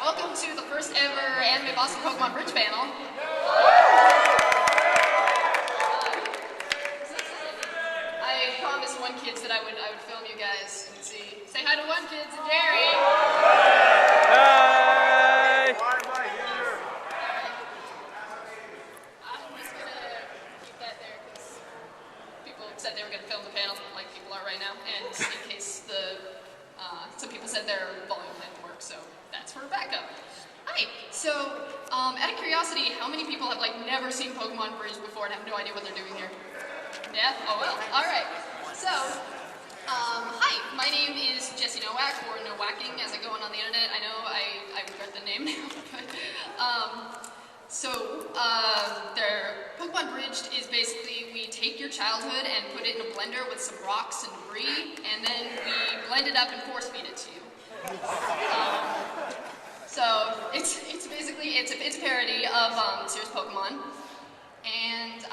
Welcome to the first ever Anime Boston Pokemon Bridge panel. I promised one kids that I would film you guys and see. Say hi to one kids and Jerry. Hi. Why am I here? I'm just gonna keep that there because people said they were gonna film the panel, like people are right now, and in case some people said their volume didn't work, so that's for backup. Hi. So, out of curiosity, how many people have never seen Pokemon Bridge before and have no idea what they're doing here? Yeah? Oh well. All right. So, hi. My name is Jesse Nowack, or Nowacking, as I go on the internet. I know I regret the name now, but Pokemon Bridged is basically we take your childhood and put it in a blender with some rocks and debris, and then we blend it up and force feed it to you. So it's basically it's a parody of Series Pokemon, and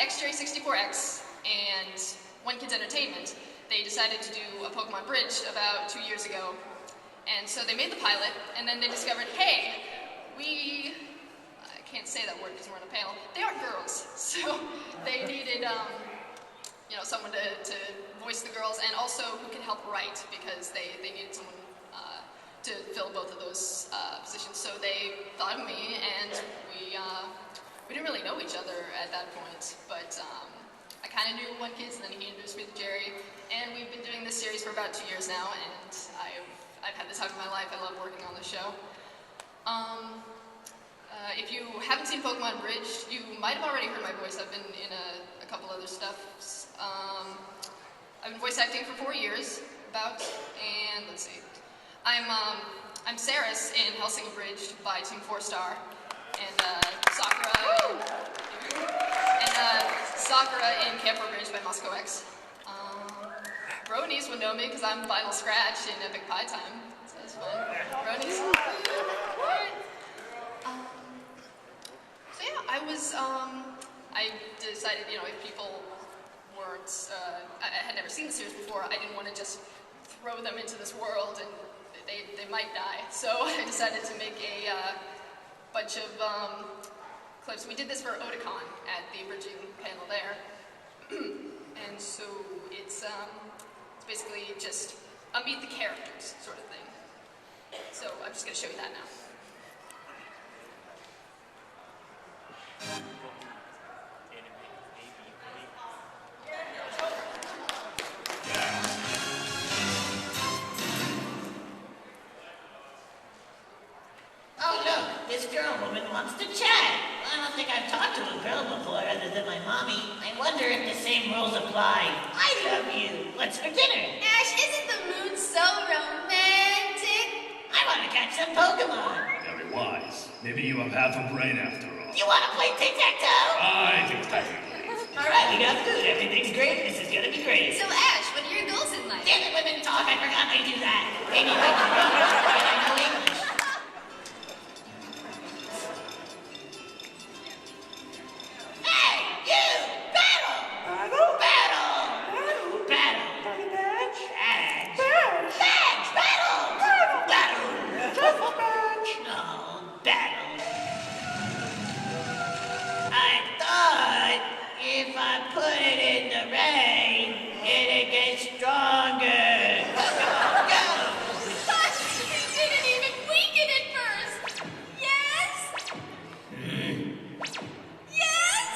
XJ64X and One Kids Entertainment, they decided to do a Pokemon Bridge about 2 years ago, and so they made the pilot, and then they discovered, hey, I can't say that word because we're on a panel. They aren't girls, so they needed someone to voice the girls, and also who can help write, because they needed someone to fill both of those positions. So they thought of me, and we didn't really know each other at that point, but I kind of knew One Kids, and then he introduced me to Jerry, and we've been doing this series for about 2 years now, and I've had the time of my life. I love working on the show. If you haven't seen Pokemon Bridge, you might have already heard my voice. I've been in a couple other stuff. I've been voice acting for 4 years, and let's see. I'm Saris in Helsinki Bridge by Team 4-Star, and Sakura in Camper Bridge by Moscow X. Bronies would know me because I'm Final Scratch in Epic Pie Time, so that's fun. Bronies. So yeah, I decided, if people weren't, I had never seen the series before, I didn't want to just throw them into this world and they might die. So I decided to make a bunch of clips. We did this for Otakon at the bridging panel there. And so it's basically just a meet the characters sort of thing. So I'm just going to show you that now. This girl woman wants to chat. I don't think I've talked to a girl before other than my mommy. I wonder if the same rules apply. I love you. What's for dinner? Ash, isn't the moon so romantic? I want to catch some Pokemon. Very wise. Maybe you have half a brain after all. You want to play tic-tac-toe? I think technically. Alright, we got food. Everything's great. This is gonna be great. So Ash, what are your goals in life? Damn it, women talk. I forgot I do that. Maybe I can read and I know English. If I put it in the rain, it'll get stronger. Go! Gosh, we didn't even weaken it first! Yes? Yes?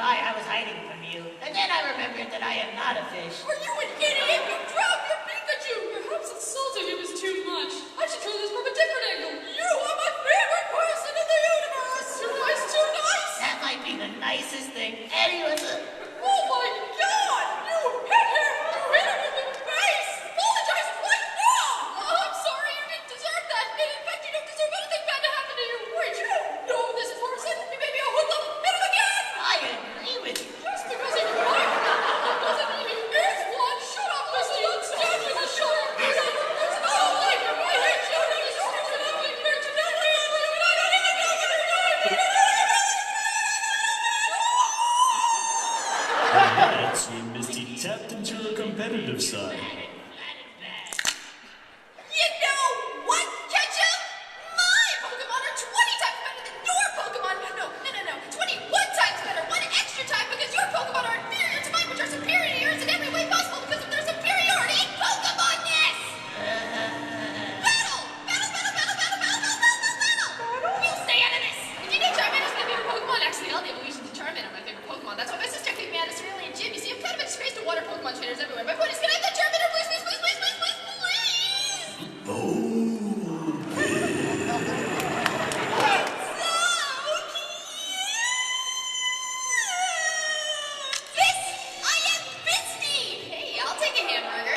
I was hiding from you, and then I remembered that I am not a fish. Are you an idiot? You dropped your Pikachu! Perhaps insulting him is too much. I should try this from a different angle. You are my favorite person in the universe! Too nice, too nice! That might be the nicest thing anyone's... Oh my god! You hit him! You hit him in the face! Apologize right now! I'm sorry, you didn't deserve that. In fact, you don't deserve anything bad to happen to you. Wait, you don't know this person? You made me a hoodlum! Hit him again! I agree. See, Misty tapped into her competitive side. You know what, Ketchup? My Pokemon are 20 times better than your Pokemon. No. 21 times better. One extra time because your Pokemon are inferior to mine, which are superior to yours in every way possible because of their superiority in Pokemon-ness. Battle! You stay out of this. If you need Charmander's my favorite Pokemon, actually all the evolutions of Charmander are my favorite Pokemon. That's why my sister gave me out of Cerulean Gym. You see, I'm kind of a disgrace to water Pokemon trainers everywhere. My point is, can I have that Charmander, please?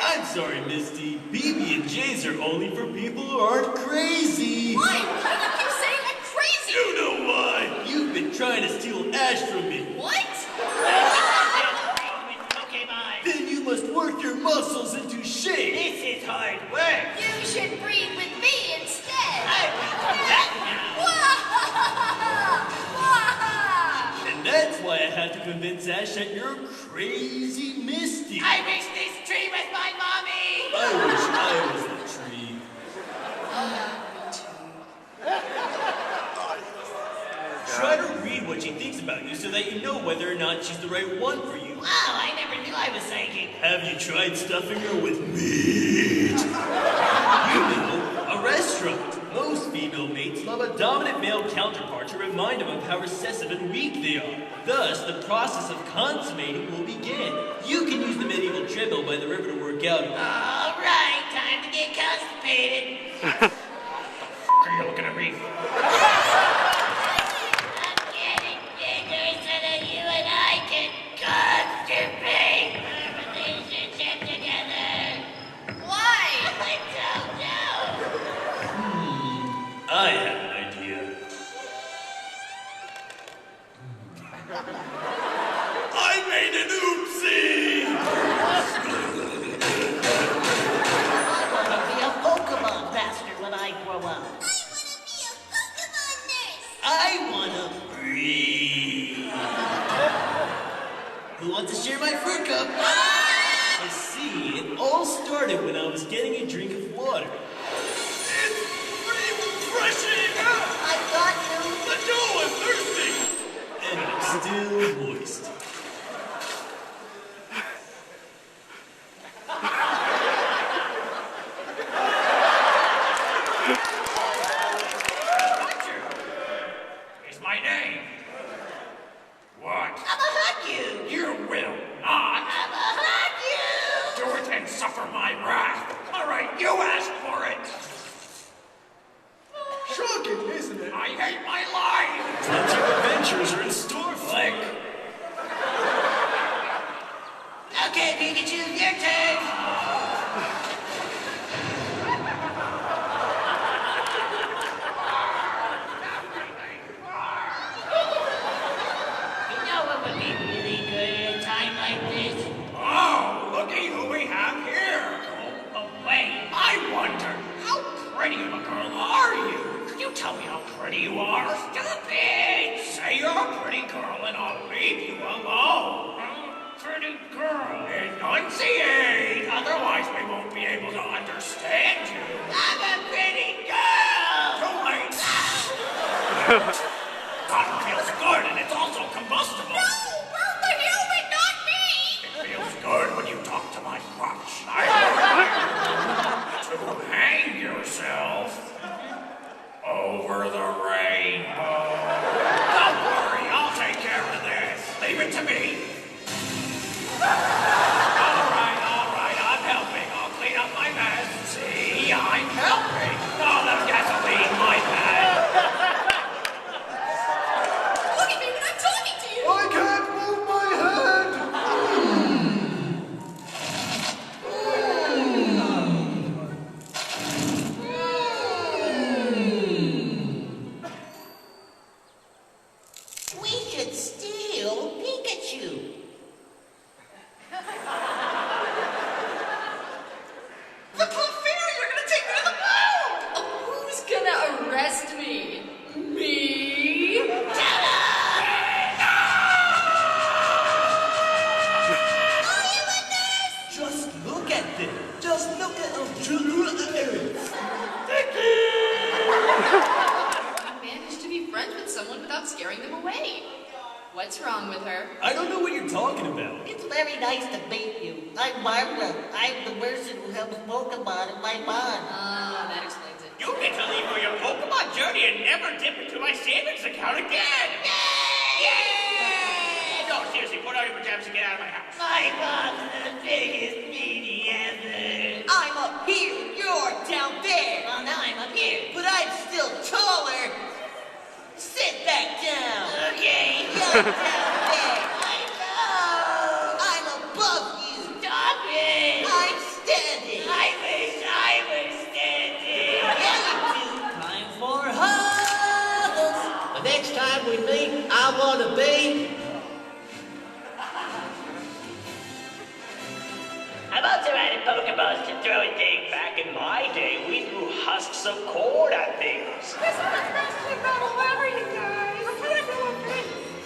I'm sorry, Misty. BB and J's are only for people who aren't crazy. Why? Why do you keep saying I'm crazy? You know why? You've been trying to steal Ash from me. What? Pokemon. Then you must work your muscles into shape. This is hard work. You should breathe with me instead. I will do that now. And that's why I had to convince Ash that you're crazy Misty. I wish this tree was my mommy. I wish I was the tree. Try to read what she thinks about you so that you know whether or not she's the right one for you. Wow, I never knew I was psychic. Have you tried stuffing her with meat? You know, a restaurant. Most female mates love a dominant male counterpart to remind them of how recessive and weak they are. Thus, the process of consummating will begin. You can use the medieval treadmill by the river to work out. All right, time to get constipated. Are you looking at me? I'm getting bigger so that you and I can constipate our relationship together. Why? I don't know. I have an idea. I made an oopsie! I want to be a Pokemon master when I grow up. I want to be a Pokemon nurse. I wanna breathe. Who wants to share my fruit cup? You see, it all started when I was getting a drink of water. It's refreshing! I got you. Let go, I'm thirsty! And I'm still moist. Is my name. What? I'ma hug you. You will not. I'ma hug you. Do it and suffer my wrath. All right, you asked for it. Shocking, isn't it? I hate my life. Plenty of adventures are in store, Flick. Okay, Pikachu, your turn. You know what would be really good at a time like this? Oh, looky who we have here. Go away. I wonder, how pretty of a girl are you? Could you tell me how pretty you are? Stop it! Say you're a pretty girl and I'll leave you alone. Pretty girl. Enunciate, otherwise we won't be able to understand you. I'm a pretty girl. Too late. Cotton feels good and it's also combustible. No, burn the human, not me. It feels good when you talk to my crotch. I want you to hang yourself over the rainbow. Don't worry, I'll take care of this. Leave it to me. All right, I'm helping. I'll clean up my mess. See, I'm helping. All the gasoline, my bad. What's wrong with her? I don't know what you're talking about. It's very nice to meet you. I'm Barbara. I'm the person who helps Pokemon in my bond. Ah, that explains it. You get to leave for your Pokemon journey and never dip into my savings account again! Yay! No, seriously, put on your pajamas and get out of my house. My mom's the biggest meanie ever. I'm up here, you're down there. Well, now I'm up here. But I'm still taller. Sit back down. Okay. You're down there. I know. I'm above you. Stop it. I'm standing. I wish I was standing. Yeah, you do. Time for huddles. The next time we meet, I want to be. I've also added Pokeballs to throw a thing. Back in my day, we threw husks of corn at things. This is the best team battle ever, you guys.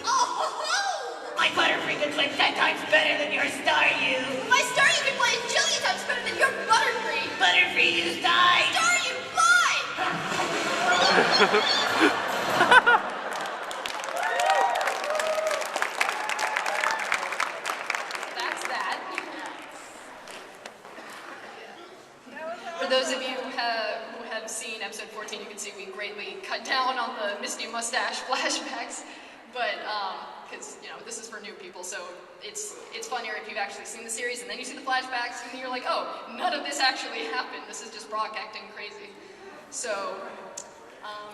Oh, My Butterfree can swim 10 times better than your Staryu. my Star you can play a jillion times better than your Butterfree. Butterfree, you died. Star you fly. That's that. For those of you who have seen episode 14, you can see we greatly cut down on the Misty mustache flashbacks, but because this is for new people, so it's funnier if you've actually seen the series and then you see the flashbacks and you're like, oh, none of this actually happened. This is just Brock acting crazy. So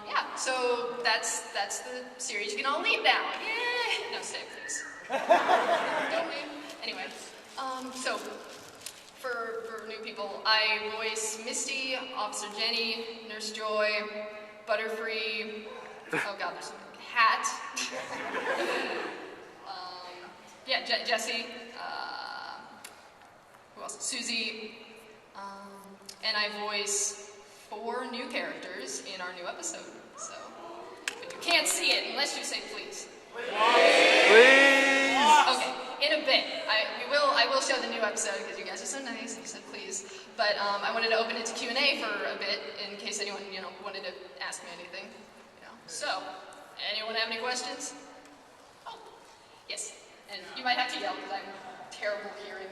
yeah, so that's the series. You can all leave now. Yeah, no, stay please. Don't leave. Anyway, so. For new people, I voice Misty, Officer Jenny, Nurse Joy, Butterfree, oh god, there's something, Hat, Jessie, who else? Susie, and I voice 4 new characters in our new episode, so, but you can't see it unless you say please. Please! Okay, in a bit. I will show the new episode because you guys are so nice and you said please. But I wanted to open it to Q&A for a bit in case anyone wanted to ask me anything. So, anyone have any questions? Oh, yes. And you might have to yell because I'm terrible hearing.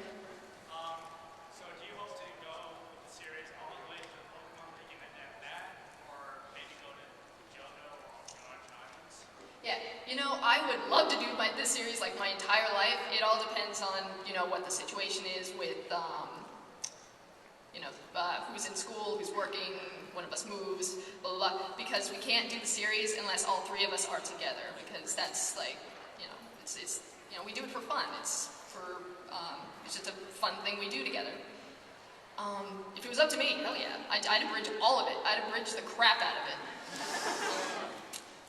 So do you hope to go with the series all the way to Pokemon Picking and that, or maybe go to Johto or Orange Islands? Yeah, I would love to do this series like my entire life. It all depends on, what the situation is with, who's in school, who's working, one of us moves, blah, blah, blah. Because we can't do the series unless all 3 of us are together, because that's like, we do it for fun. It's just a fun thing we do together. If it was up to me, hell yeah, I'd abridge all of it. I'd abridge the crap out of it.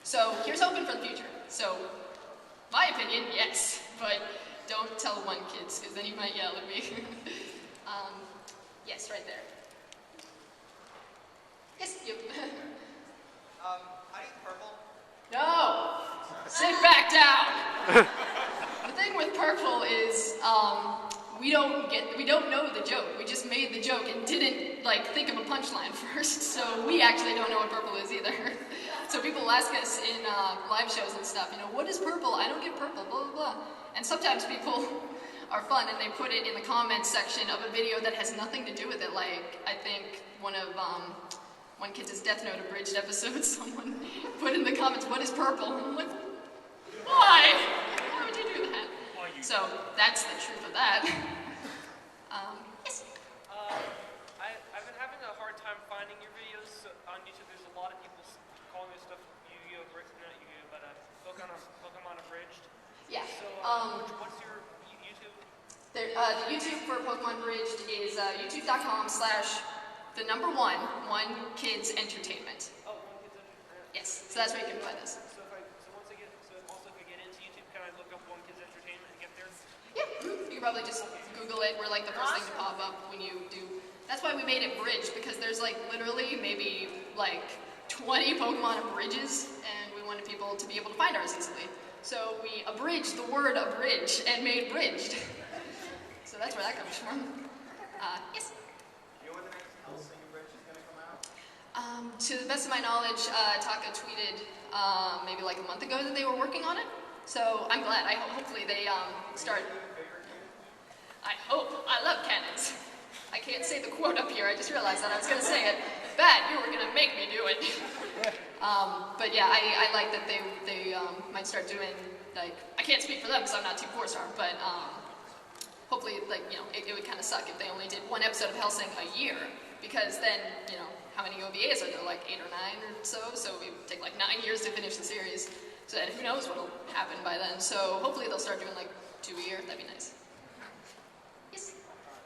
So here's hoping for the future. So, my opinion, yes, but don't tell 1 kids, because then you might yell at me. Yes, right there. Yes, yep. I eat purple. No! Sit back down! The thing with purple is, we don't know the joke. We just made the joke and didn't, think of a punchline first, so we actually don't know what purple is either. So people ask us in live shows and stuff, what is purple? I don't get purple, blah, blah, blah. And sometimes people are fun and they put it in the comments section of a video that has nothing to do with it. Like, I think one Kid's Death Note abridged episode, someone put in the comments, what is purple? And I'm like, why? Why would you do that? So that's the truth of that. Yes? I've been having a hard time finding your videos on YouTube. There's a lot of people calling this stuff Yu-Gi-Oh! Not Yu-Gi-Oh! But Pokemon Abridged. Yeah. So, what's your YouTube? The YouTube for Pokemon Bridged is youtube.com/1 Kids Entertainment. Oh, 1 Kids Entertainment. Yes, so that's where you can find us. So if I get into YouTube, can I look up 1 Kids Entertainment and get there? Yeah, you can probably just Google it. We're the first thing to pop up when you do. That's why we made it Bridged, because there's literally maybe 20 Pokemon abridges, and we wanted people to be able to find ours easily. So we abridged the word abridge and made Bridged. So that's where that comes from. Yes? You know when the next Hellsing Bridge is going to come out? To the best of my knowledge, Taka tweeted maybe a month ago that they were working on it. So I'm glad. Hopefully they start. I hope. I love cannons. I can't say the quote up here. I just realized that I was going to say it. Bad, you were going to make me do it. But yeah, I like that they might start doing, like, I can't speak for them because I'm not Team 4-Star, but hopefully, like, you know, it would kind of suck if they only did one episode of Hellsing a year, because then, you know, how many OVAs are there, like 8 or 9 or so? So it would take like 9 years to finish the series. So then who knows what'll happen by then. So hopefully they'll start doing like 2 a year. That'd be nice. Yes?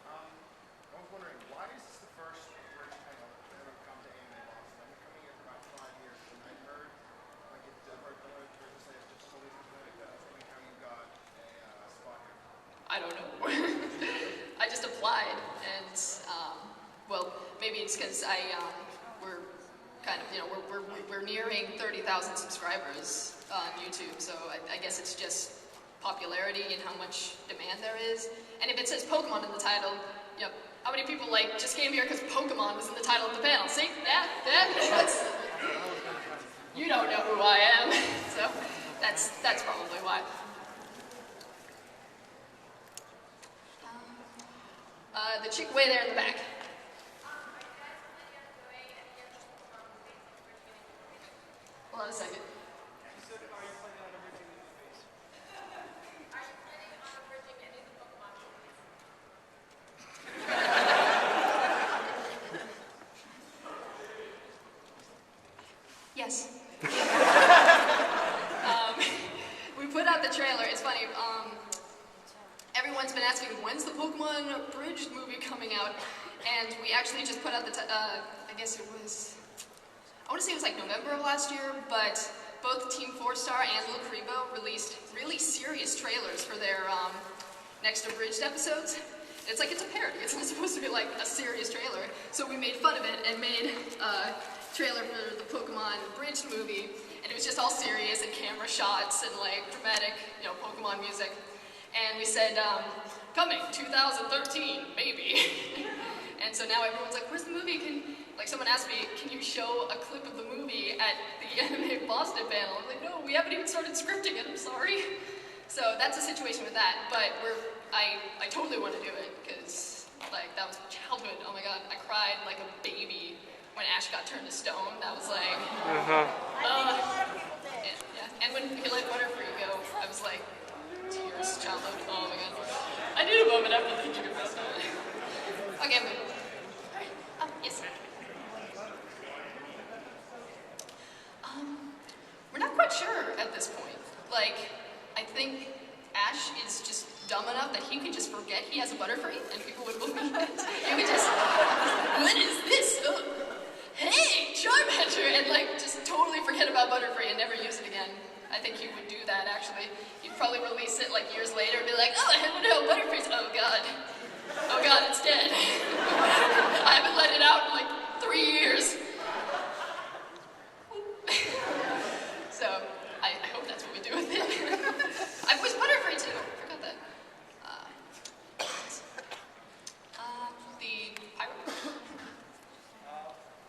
I was wondering, why is this the first British panel that ever come to anime Boston? I've been coming here for about 5 years, and I heard, like, I've heard people say it's just solely because how you got a spot here. I don't know. I just applied, and well, maybe it's because we're kind of, you know, we're nearing 30,000 subscribers on YouTube, so I guess it's just popularity and how much demand there is. And if it says Pokemon in the title, you know, how many people like just came here because Pokemon was in the title of the panel? See that's you don't know who I am, so that's probably why. The chick way there in the back. Hold on a second. You said, are you planning on abridging the movies? Are you planning on abridging any of the Pokemon movies? Yes. We put out the trailer. It's funny. Everyone's been asking, when's the Pokemon Abridged movie coming out? And we actually just put out the, I guess it was, I want to say it was like November of last year, but both Team 4-Star and Lacribo released really serious trailers for their next Abridged episodes. It's like, it's a parody. It's not supposed to be like a serious trailer. So we made fun of it and made a trailer for the Pokemon Abridged movie. And it was just all serious and camera shots and like dramatic, you know, Pokemon music. And we said, coming 2013, maybe. And so now everyone's like, where's the movie? Like someone asked me, can you show a clip of the movie at the Anime Boston panel? I'm like, no, we haven't even started scripting it, I'm sorry. So that's the situation with that, but I totally want to do it, because like, that was childhood. Oh my god, I cried like a baby when Ash got turned to stone. That was like, I think a lot of people did. yeah. And when he let Butterfree go, I was like, tears, childhood, oh my god. I need a moment after thinking about that. Okay, I'm good. Alright, yes. We're not quite sure at this point. Like, I think Ash is just dumb enough that he could just forget he has a Butterfree and people would believe it. He would just, what is this? Oh, hey, Charmander! And like, just totally forget about Butterfree and never use it again. I think he would do that, actually. He'd probably release it like years later and be like, oh, no, Butterfree's, oh god. Oh god, it's dead. I haven't let it out in like 3 years. So, I hope that's what we do with it. I was Butterfree too, I forgot that. The pirate?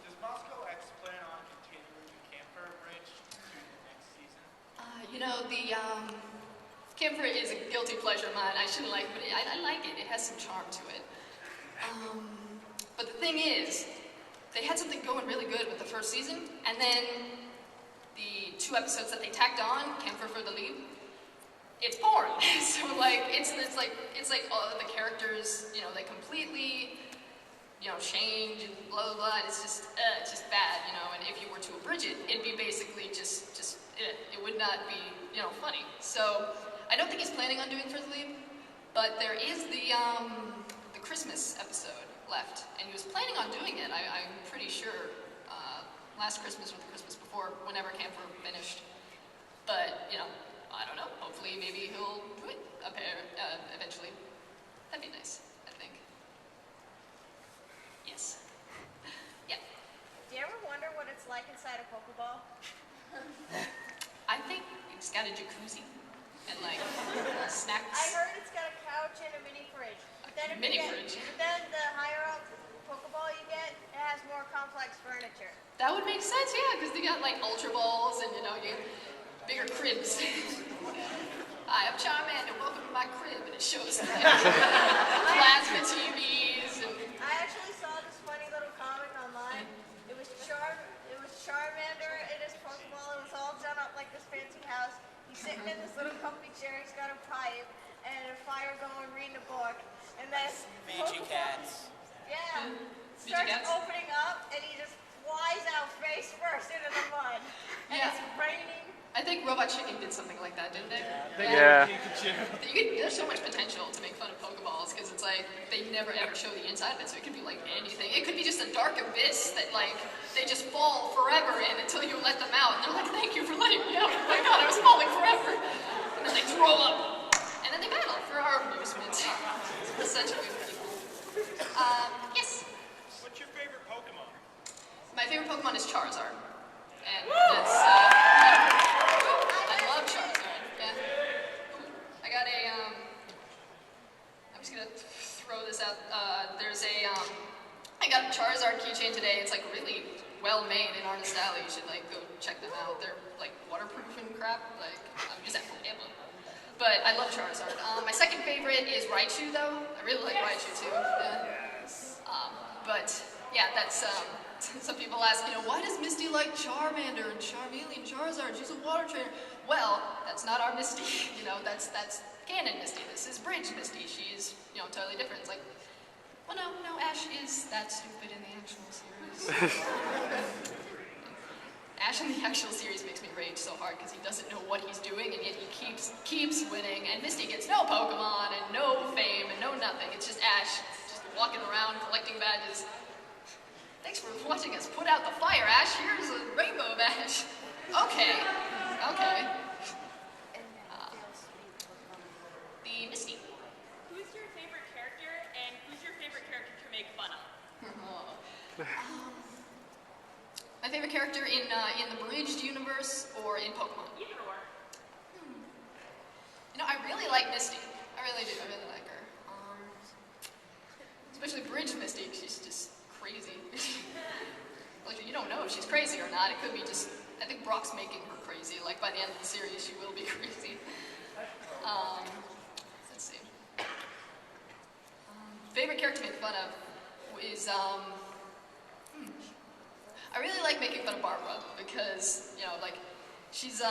Does Moscow X plan on continuing the Camper Bridge to the next season? You know, the Camper is a guilty pleasure of mine. I shouldn't like it, but I like it. It has some charm to it. But the thing is, they had something going really good with the first season, and then the 2 episodes that they tacked on, Camper for the Lead, it's boring. So like, it's like all the characters, you know, they completely, you know, change and blah blah blah. And it's just bad, you know. And if you were to abridge it, it'd be basically it would not be, you know, funny. So I don't think he's planning on doing For the Lead, but there is the Christmas episode left, and he was planning on doing it. I'm pretty sure last Christmas or the Christmas before, whenever Camper finished. But you know, I don't know. Hopefully, maybe he'll do it eventually. That'd be nice, I think. Yes. Yeah. Do you ever wonder what it's like inside a Pokeball? I think it's got a jacuzzi and like snacks. I heard it's got a couch and a mini fridge. But then if Mini you get, fridge. But then the higher up Pokeball you get, it has more complex furniture. That would make sense, yeah, because they got like Ultra Balls and, you know, you bigger cribs. Hi, I'm Charmander. Welcome to my crib, and it shows plasma TVs and. I actually saw this funny little comic online. It was Charmander in his Pokeball. It was all done up like this fancy house. He's sitting in this little comfy chair. He's got a pipe and a fire going, reading a book. And then Fiji cats. yeah, Fiji starts cats? opening up, and he just flies out face first into the mud. And Yeah. it's raining. I think Robot Chicken did something like that, didn't they? Yeah. There's so much potential to make fun of Pokeballs because it's like they never ever show the inside of it, so it could be like anything. It could be just a dark abyss that like they just fall forever in until you let them out, and they're like, "Thank you for letting me out." Oh my God, I was falling forever. And then they throw up, and then they battle for our amusement. Such good people. Yes. What's your favorite Pokemon? My favorite Pokemon is Charizard, and that's. I love Charizard. Yeah. I got a. I'm just gonna throw this out. There's a. I got a Charizard keychain today. It's like really well made in Artist Alley. You should like go check them out. They're like waterproof and crap. Like I'm just at forever. But I love Charizard. My second favorite is Raichu, though. I really like Raichu too. Yeah. But yeah, that's. Some people ask, why does Misty like Charmander and Charmeleon and Charizard? She's a water trainer. Well, that's not our Misty. That's canon Misty. This is Bridge Misty. She's, totally different. It's like, well, no, Ash is that stupid in the actual series. Ash in the actual series makes me rage so hard because he doesn't know what he's doing, and yet he keeps winning. And Misty gets no Pokemon and no fame and no nothing. It's just Ash just walking around collecting badges. Thanks for watching us put out the fire, Ash. Here's a rainbow of Ash. Okay. The Misty. Who's your favorite character, and who's your favorite character to make fun of? My favorite character in the Bridged universe or in Pokemon? Either or. I really like Misty. I really do. I really like her. Especially Bridged Misty. She's just crazy. Like, you don't know if she's crazy or not. It could be just. I think Brock's making her crazy. Like by the end of the series, she will be crazy. Let's see. Favorite character to make fun of is I really like making fun of Barbara because she's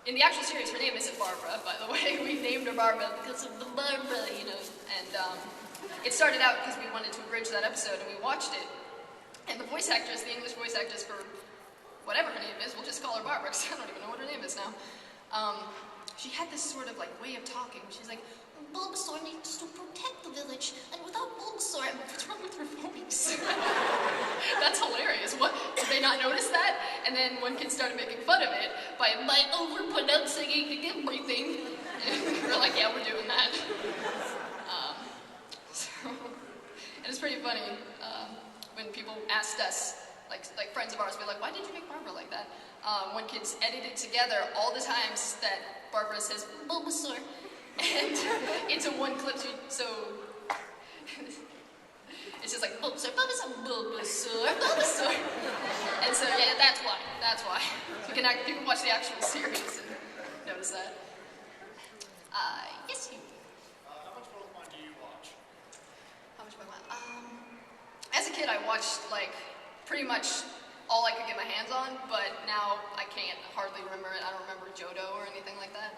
in the actual series her name isn't Barbara, by the way. We named her Barbara because of the Barbara, and it started out because we wanted to abridge that episode and we watched it. And the voice actress, the English voice actress for whatever her name is, we'll just call her Barbara because I don't even know what her name is now. She had this sort of way of talking. She's like, Bulbasaur needs to protect the village, and without Bulbasaur, what's wrong with her voice? That's hilarious. What? Did they not notice that? And then one kid started making fun of it by over-pronouncing everything. And we're like, yeah, we're doing that. And it's pretty funny when people asked us, like friends of ours, be like, why did you make Barbara like that? One kid's edited together all the times that Barbara says Bulbasaur, and into one clip. So it's just like Bulbasaur, Bulbasaur, Bulbasaur, Bulbasaur. And so yeah, that's why. You can watch the actual series and notice that. Yes, you. How much Pokemon do you watch? How much Pokemon? As a kid, I watched pretty much all I could get my hands on, but now I can't hardly remember it. I don't remember Johto or anything like that,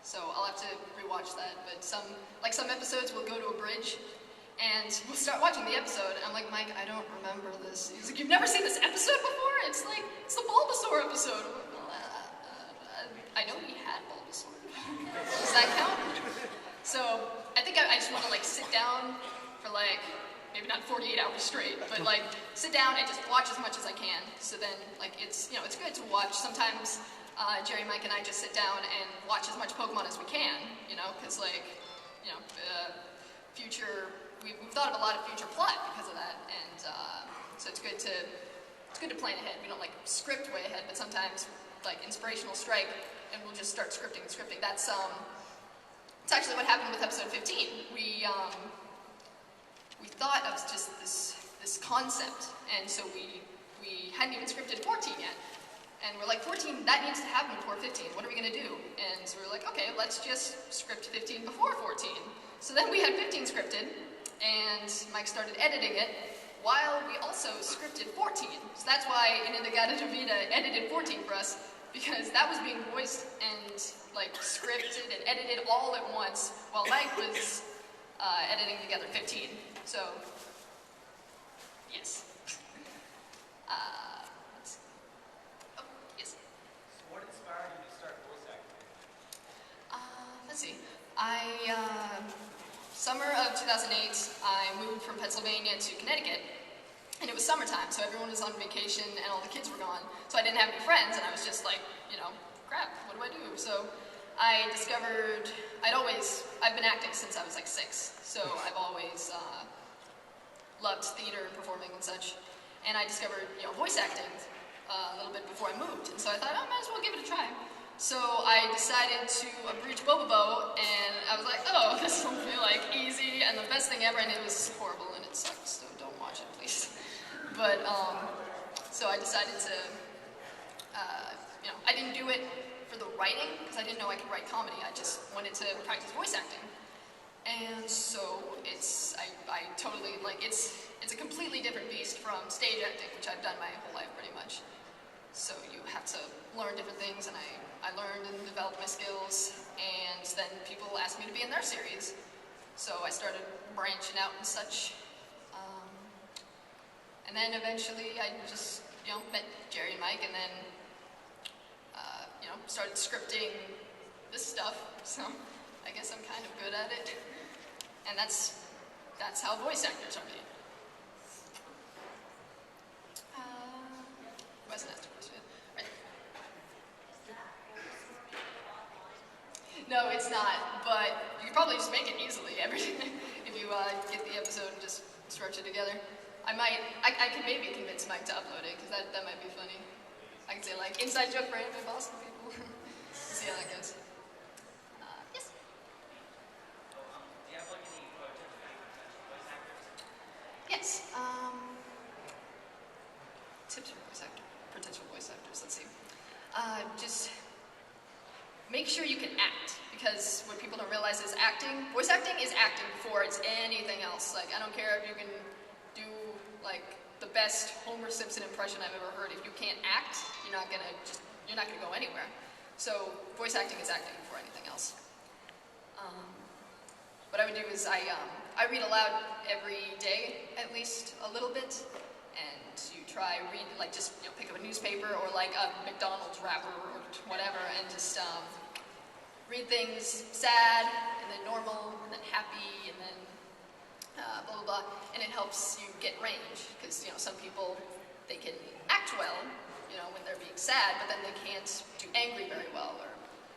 so I'll have to rewatch that. But some episodes we'll go to a bridge, and we'll start watching the episode. And I'm like, Mike, I don't remember this. He's like, you've never seen this episode before? It's the Bulbasaur episode. I'm like, well, I know he had Bulbasaur. Does that count? So I think I just want to sit down for maybe not 48 hours straight, but sit down and just watch as much as I can. So then it's it's good to watch. Sometimes Jerry, Mike, and I just sit down and watch as much Pokemon as we can. Because future we've thought of a lot of future plot because of that, and so it's good to plan ahead. We don't script way ahead, but sometimes inspirational strike, and we'll just start scripting. That's it's actually what happened with episode 15. We thought of just this concept, and so we hadn't even scripted 14 yet. And we're like, 14, that needs to happen before 15. What are we going to do? And so we were like, okay, let's just script 15 before 14. So then we had 15 scripted, and Mike started editing it while we also scripted 14. So that's why Inindagata Davida edited 14 for us, because that was being voiced and like scripted and edited all at once while Mike was editing together 15. So, yes. Let's see. Oh, yes. So what inspired you to start voice acting? Let's see. Summer of 2008, I moved from Pennsylvania to Connecticut, and it was summertime, so everyone was on vacation and all the kids were gone. So I didn't have any friends, and I was just like, you know, crap, what do I do? So I discovered, I've been acting since I was like 6, so I've always loved theater and performing and such. And I discovered, you know, voice acting a little bit before I moved, and so I thought, oh, I might as well give it a try. So I decided to abridge Bobobo, and I was like, oh, this will be like easy and the best thing ever, and it was horrible and it sucked, so don't watch it, please. But, so I decided to, you know, I didn't do it for the writing, because I didn't know I could write comedy, I just wanted to practice voice acting. And so I totally, like, it's a completely different beast from stage acting, which I've done my whole life pretty much. So you have to learn different things, and I learned and developed my skills, and then people asked me to be in their series. So I started branching out and such. And then eventually I just, you know, met Jerry and Mike, and then, you know, started scripting this stuff. So I guess I'm kind of good at it. And that's how voice actors are made. Who hasn't asked a question? Right. No, it's not, but you could probably just make it easily if you get the episode and just structure it together. I can maybe convince Mike to upload it, because that might be funny. I can say, like, inside joke for anime Boston people. See how that goes. Yes? Do you have like any potential voice actors? Yes. Tips for potential voice actors, let's see. Just make sure you can act, because what people don't realize is voice acting is acting before it's anything else. Like, I don't care if you can do, like, the best Homer Simpson impression I've ever heard. If you can't act, you're not gonna go anywhere. So, voice acting is acting before anything else. What I would do is I read aloud every day, at least a little bit, and you read, like, just, you know, pick up a newspaper or like a McDonald's wrapper or whatever, and just read things sad, and then normal, and then happy, and then blah, blah, blah, and it helps you get range, because, you know, some people, they can act well, you know, when they're being sad, but then they can't do angry very well, or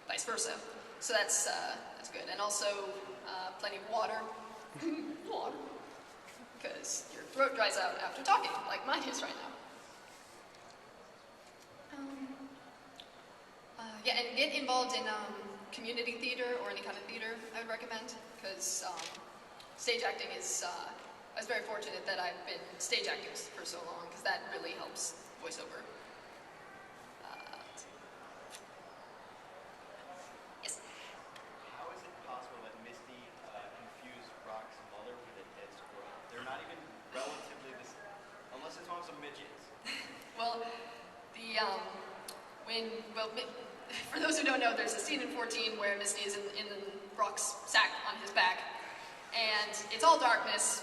vice versa. So that's good. And also, plenty of water. Water. Because your throat dries out after talking, like mine is right now. Yeah, and get involved in community theater or any kind of theater, I would recommend, because stage acting is, I was very fortunate that I've been stage acting for so long, because that really helps voiceover. Yes? How is it possible that Misty confused Rock's mother with a dead squirrel? They're not even relatively this, unless it's on some midgets. Well, for those who don't know, there's a scene in 14 where Misty is in Brock's sack on his back, and it's all darkness,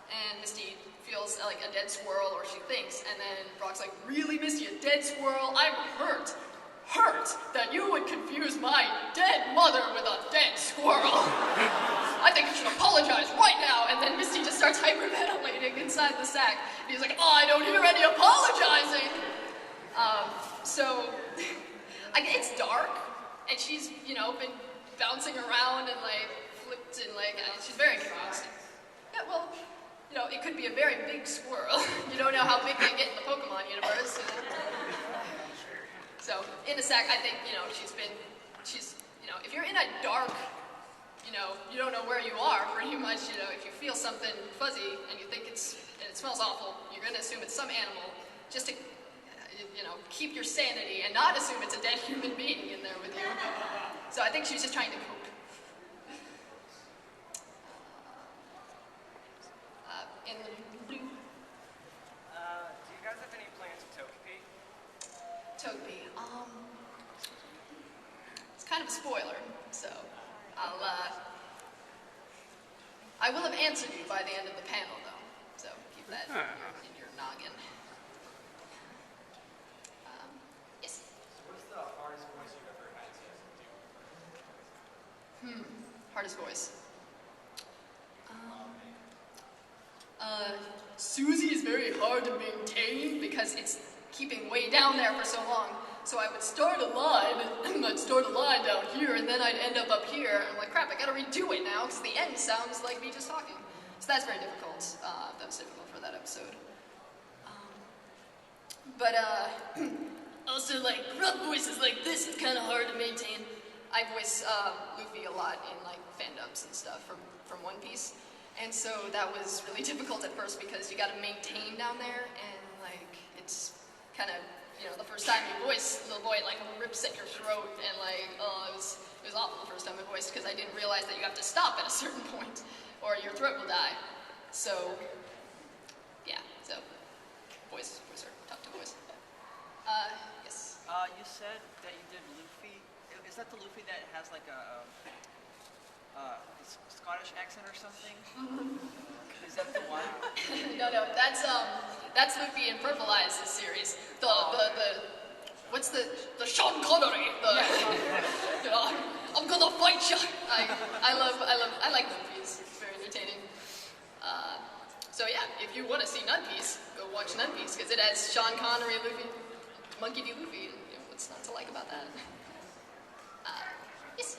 and Misty feels like a dead squirrel, or she thinks, and then Brock's like, really, Misty, a dead squirrel? I'm hurt that you would confuse my dead mother with a dead squirrel. I think you should apologize right now. And then Misty just starts hyperventilating inside the sack. And he's like, oh, I don't hear any apologizing. So, it's dark, and she's, you know, been bouncing around and, like, flipped, and, like, she's very confused. Yeah, well, you know, it could be a very big squirrel. You don't know how big they get in the Pokemon universe, you know? So, in the sack, I think, you know, you know, if you're in a dark, you know, you don't know where you are, pretty much, you know, if you feel something fuzzy and you think and it smells awful, you're going to assume it's some animal, just to, keep your sanity and not assume it's a dead human being in there with you. So I think she was just trying to cope. In the blue. Do you guys have any plans to Togepi? Togepi. It's kind of a spoiler, so I will have answered you by the end of the panel, though. So keep that in your noggin. Yes. What's the hardest voice you've ever had to do? Hardest voice. Susie is very hard to maintain because it's keeping way down there for so long. So I would start a line, and I'd start a line down here, and then I'd end up here. And I'm like, crap, I gotta redo it now, because the end sounds like me just talking. So that's very difficult. That was difficult for that episode. Also, like, rough voices like this is kind of hard to maintain. I voice Luffy a lot in, like, fandoms and stuff from One Piece. And so that was really difficult at first because you gotta maintain down there, and, like, it's kind of, the first time you voice little boy, like, rips at your throat, and, like, it was awful the first time I voiced because I didn't realize that you have to stop at a certain point or your throat will die. So, yeah, so, voice are tough to voice. Yes? You said that you did Luffy. Is that the Luffy that has, like, a Scottish accent or something? Is that the one? No, that's Luffy in Purple Eyes' series. What's the Sean Connery? I'm gonna fight you. I like One Piece. It's very entertaining. So yeah, if you want to see One Piece, go watch One Piece because it has Sean Connery, Luffy, Monkey D. Luffy. And, what's not to like about that? Yes.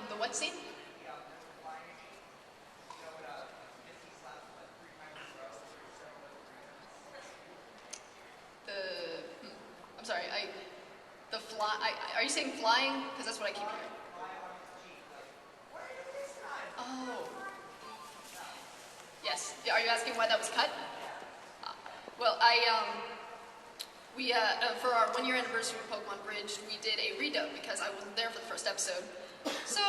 The what scene? I'm sorry, are you saying flying? Because that's what I keep hearing. Oh. Yes. Are you asking why that was cut? Well, for our 1-year anniversary of Pokemon Bridge, we did a redub because I wasn't there for the first episode. So,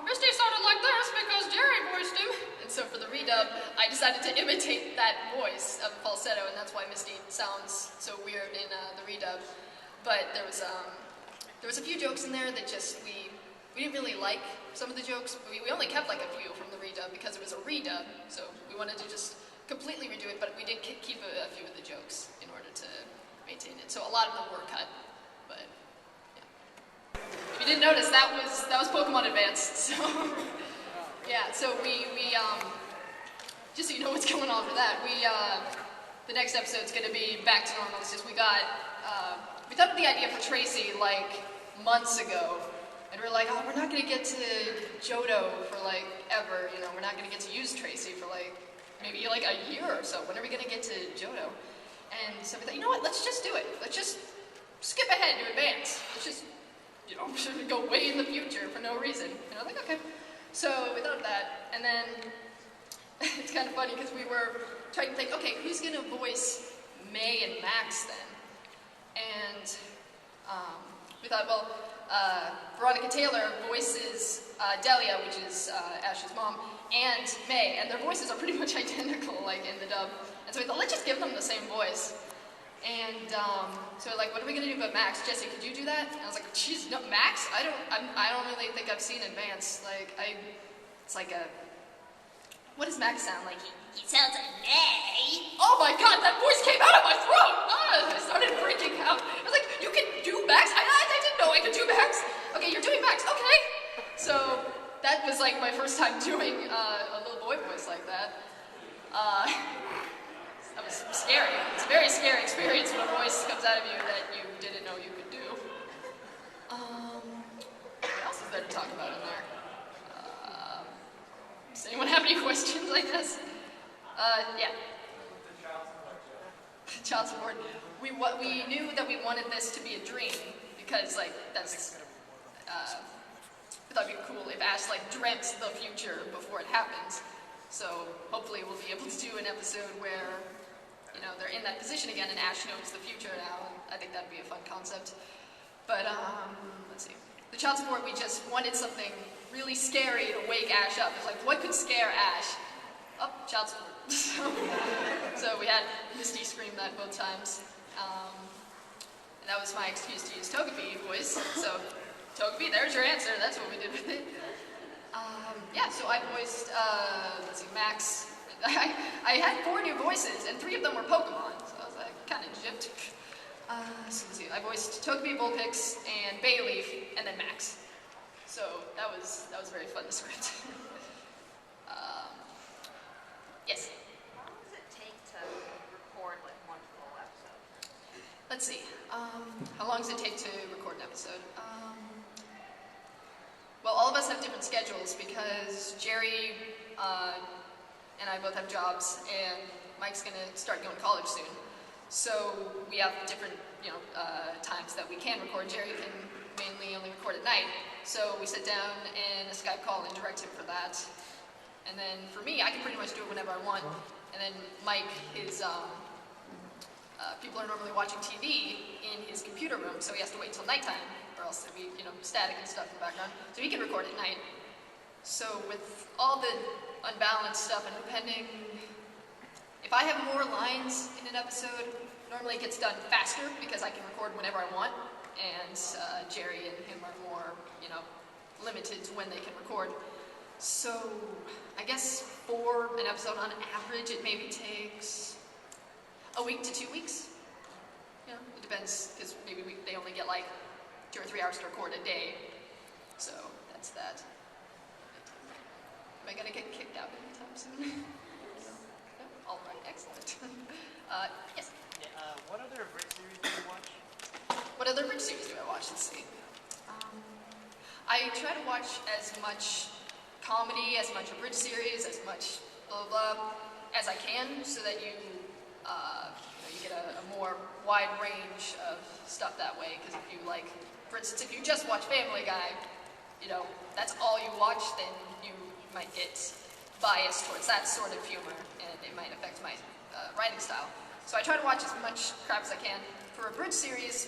Misty sounded like this because Jerry voiced him. And so for the redub, I decided to imitate that voice of falsetto, and that's why Misty sounds so weird in the redub. But there was a few jokes in there that just, we didn't really like some of the jokes. We only kept like a few from the redub because it was a redub, so we wanted to just completely redo it, but we did keep a few of the jokes in order to maintain it. So a lot of them were cut, but yeah. If you didn't notice, that was Pokemon Advanced. So yeah, so we just so you know what's going on for that, the next episode's gonna be back to normal. It's just we thought of the idea for Tracy like months ago. And we're like, we're not gonna get to Johto for like ever, we're not gonna get to use Tracy for like maybe like a year or so. When are we gonna get to Johto? And so we thought, you know what, let's just do it. Let's just skip ahead to Advance. Let's just, go way in the future for no reason. And I'm like, okay. So we thought of that, and then it's kind of funny because we were trying to think, okay, who's gonna voice May and Max then? And we thought, well, Veronica Taylor voices Delia, which is Ash's mom, and May, and their voices are pretty much identical, like in the dub. And so we thought, let's just give them the same voice. And so like, what are we gonna do about Max? Jesse, could you do that? And I was like, geez, no, Max? I don't really think I've seen Advance. Like, it's like a, what does Max sound like? He sounds like May. Oh my god, that voice came out of my throat! I started freaking out. I was like, you can do Max? I didn't know I could do Max. Okay, you're doing Max, okay. So that was like my first time doing a little boy voice like that. That was scary. It's a very scary experience when a voice comes out of you that you didn't know you could do. What else is there to talk about in there? Does anyone have any questions, I guess? Yeah. Child support. We knew that we wanted this to be a dream because, like, that's I thought it'd be cool if Ash like dreamt the future before it happens. So hopefully we'll be able to do an episode where, you know, they're in that position again and Ash knows the future now. I think that'd be a fun concept. But let's see. The child support, we just wanted something really scary to wake Ash up. It's like, what could scare Ash? Oh, child support. So we had Misty scream that both times. And that was my excuse to use Togepi voice. So Togepi, there's your answer. That's what we did with it. Yeah, so I voiced, let's see, Max. I had 4 new voices, and 3 of them were Pokemon. So I was like, kind of gypped. So let's see, I voiced Togepi, Vulpix, and Bayleaf, and then Max. So that was very fun, the script. Yes? How long does it take to record like one full episode? Let's see. How long does it take to record an episode? Well, all of us have different schedules because Jerry and I both have jobs, and Mike's going to start going to college soon. So we have different, times that we can record. Jerry can mainly only record at night. So we sit down in a Skype call and direct him for that. And then for me, I can pretty much do it whenever I want. And then Mike, people are normally watching TV in his computer room, so he has to wait until nighttime, or else there'll be, static and stuff in the background. So he can record at night. So with all the unbalanced stuff, and depending, if I have more lines in an episode, normally it gets done faster because I can record whenever I want, and Jerry and him are more, limited to when they can record. So I guess for an episode on average, it maybe takes a week to 2 weeks. It depends, because maybe they only get like 2 or 3 hours to record a day. So that's that. Am I gonna get kicked out anytime soon? No? All right, excellent. Yes? Yeah, what other Brit series do you watch? What other Brit series do I watch? Let's see. I try to watch as much comedy, as much abridged series, as much blah blah blah as I can, so that you get a more wide range of stuff that way. Because if you for instance, if you just watch Family Guy, that's all you watch, then you might get biased towards that sort of humor, and it might affect my writing style. So I try to watch as much crap as I can. For a bridge series,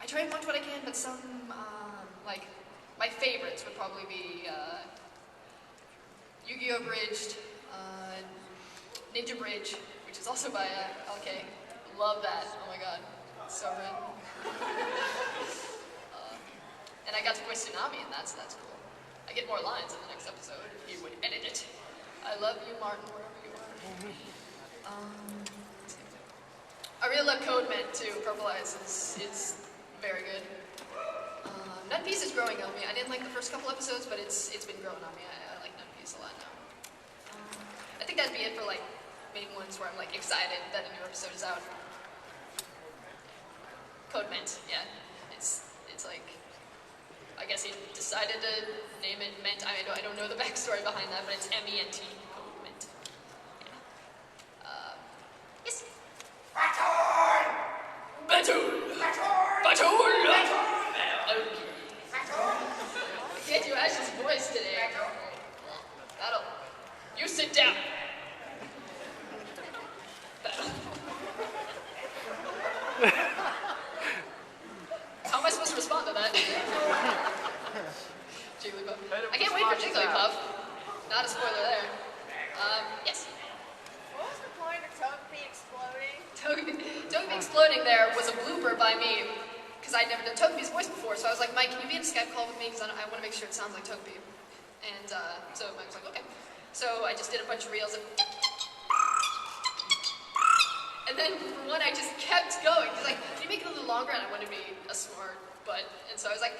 I try and watch what I can, but some, my favorites would probably be Yu-Gi-Oh! Bridged, Ninja Bridge, which is also by LK. Love that. Oh my god. It's so good. And I got to voice Tsunami, and that's cool. I get more lines in the next episode if you would edit it. I love you, Martin, wherever you are. I really love Code Men too. Purple Eyes is very good. Nut Piece is growing on me. I didn't like the first couple episodes, but it's been growing on me. I like Nut Piece a lot now. I think that'd be it for main ones where I'm excited that a new episode is out. Code Ment, yeah. It's I guess he decided to name it Ment. I don't know the backstory behind that, but it's M-E-N-T, Code Ment. Yeah. Yes? Baton! Okay. I can't do Ash's voice today. You sit down. How am I supposed to respond to that? Jigglypuff. I can't wait for Jigglypuff. Not a spoiler there. Yes? What was the point of Togepi exploding? Togepi exploding there was a blooper by me, because I'd never done Togepi's voice before, so I was like, Mike, can you be in a Skype call with me, because I want to make sure it sounds like Togepi. And so Mike was like, okay. So I just did a bunch of reels of and then for one, I just kept going. He's like, can you make it a little longer? And I wanted to be a smart butt. And so I was like,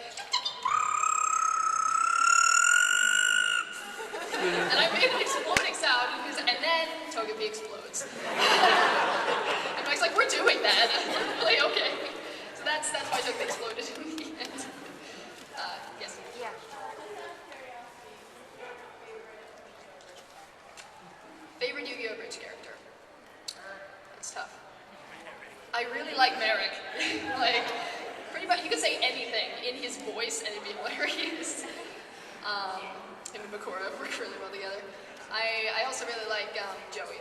and I made an exploding sound, and then Togepi explodes. And Mike's like, we're doing that. I'm like, okay. So that's why Togepi exploded in the end. Yes? Yeah. Favorite Yu-Gi-Oh! Bridge character? It's tough. I really like Merrick. Pretty pretty much, you could say anything in his voice and it'd be hilarious. Him and Bakura work really well together. I also really like Joey.